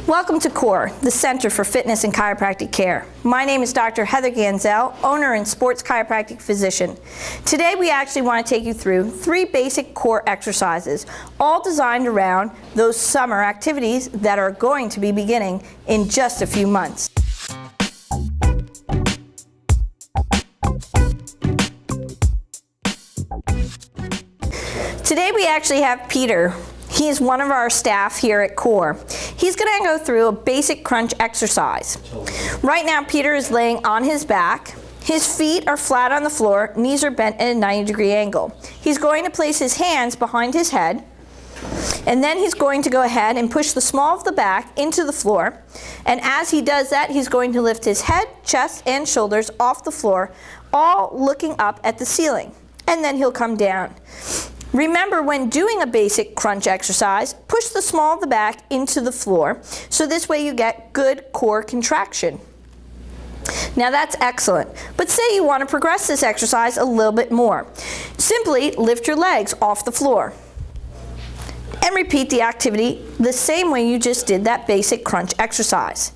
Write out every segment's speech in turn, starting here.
Welcome to CORE, the Center for Fitness and Chiropractic Care. My name is Dr. Heather Ganzel, owner and sports chiropractic physician. Today we actually want to take you through 3 basic core exercises, all designed around those summer activities that are going to be beginning in just a few months. Today we actually have Peter. He is one of our staff here at CORE. He's going to go through a basic crunch exercise. Right now, Peter is laying on his back. His feet are flat on the floor, knees are bent at a 90-degree angle. He's going to place his hands behind his head, and then he's going to go ahead and push the small of the back into the floor. And as he does that, he's going to lift his head, chest, and shoulders off the floor, all looking up at the ceiling. And then he'll come down. Remember, when doing a basic crunch exercise, push the small of the back into the floor, so this way you get good core contraction. Now that's excellent, but say you want to progress this exercise a little bit more. Simply lift your legs off the floor and repeat the activity the same way you just did that basic crunch exercise.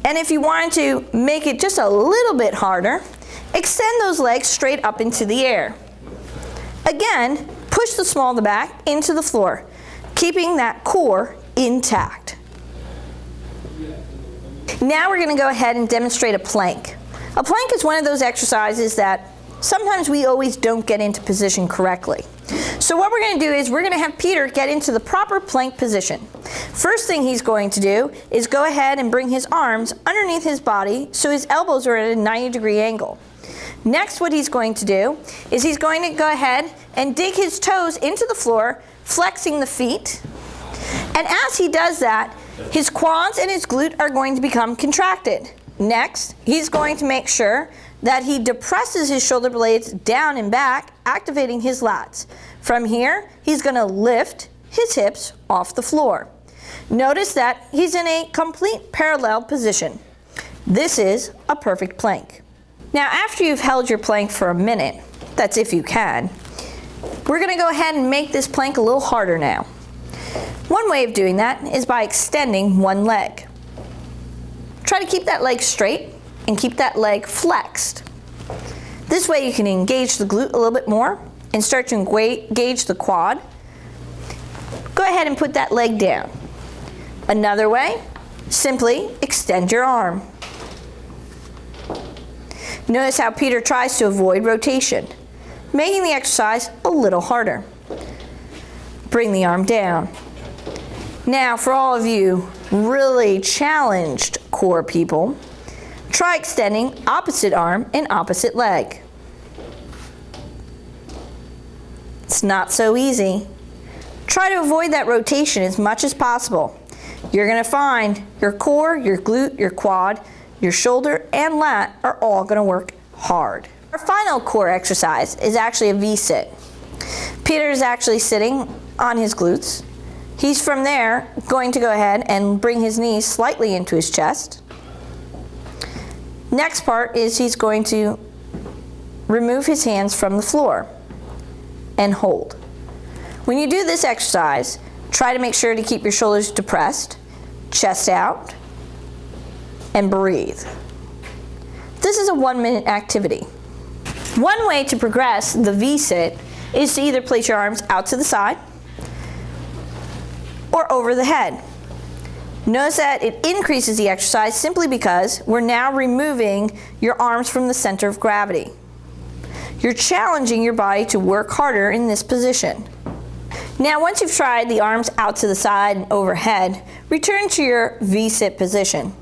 And if you wanted to make it just a little bit harder, extend those legs straight up into the air. Again, push the small of the back into the floor, keeping that core intact. Now we're going to go ahead and demonstrate a plank. A plank is one of those exercises that sometimes we always don't get into position correctly. So what we're going to do is we're going to have Peter get into the proper plank position. First thing he's going to do is go ahead and bring his arms underneath his body so his elbows are at a 90-degree angle. Next, what he's going to do is he's going to go ahead and dig his toes into the floor, flexing the feet. And as he does that, his quads and his glute are going to become contracted. Next, he's going to make sure that he depresses his shoulder blades down and back, activating his lats. From here, he's going to lift his hips off the floor. Notice that he's in a complete parallel position. This is a perfect plank. Now, after you've held your plank for a minute, that's if you can, we're going to go ahead and make this plank a little harder now. One way of doing that is by extending one leg. Try to keep that leg straight and keep that leg flexed. This way you can engage the glute a little bit more and start to engage the quad. Go ahead and put that leg down. Another way, simply extend your arm. Notice how Peter tries to avoid rotation, making the exercise a little harder. Bring the arm down. Now, for all of you really challenged core people, try extending opposite arm and opposite leg. It's not so easy. Try to avoid that rotation as much as possible. You're going to find your core, your glute, your quad, your shoulder and lat are all going to work hard. Our final core exercise is actually a V-sit. Peter is actually sitting on his glutes. He's from there going to go ahead and bring his knees slightly into his chest. Next part is he's going to remove his hands from the floor and hold. When you do this exercise, try to make sure to keep your shoulders depressed, chest out, and breathe. This is a 1-minute activity. One way to progress the V-sit is to either place your arms out to the side or over the head. Notice that it increases the exercise simply because we're now removing your arms from the center of gravity. You're challenging your body to work harder in this position. Now, once you've tried the arms out to the side and overhead, return to your V-sit position.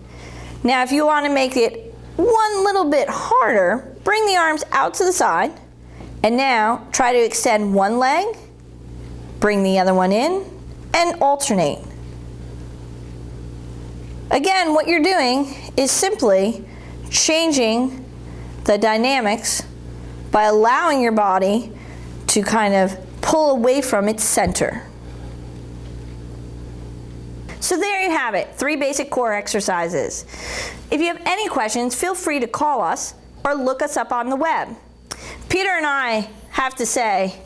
Now, if you want to make it one little bit harder, bring the arms out to the side, and now try to extend one leg, bring the other one in, and alternate. Again, what you're doing is simply changing the dynamics by allowing your body to kind of pull away from its center. So there you have it, 3 basic core exercises. If you have any questions, feel free to call us or look us up on the web. Peter and I have to say,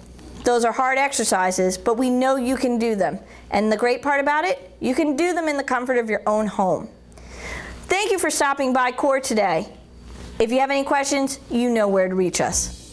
Those are hard exercises, but we know you can do them. And the great part about it, you can do them in the comfort of your own home. Thank you for stopping by CORE today. If you have any questions, you know where to reach us.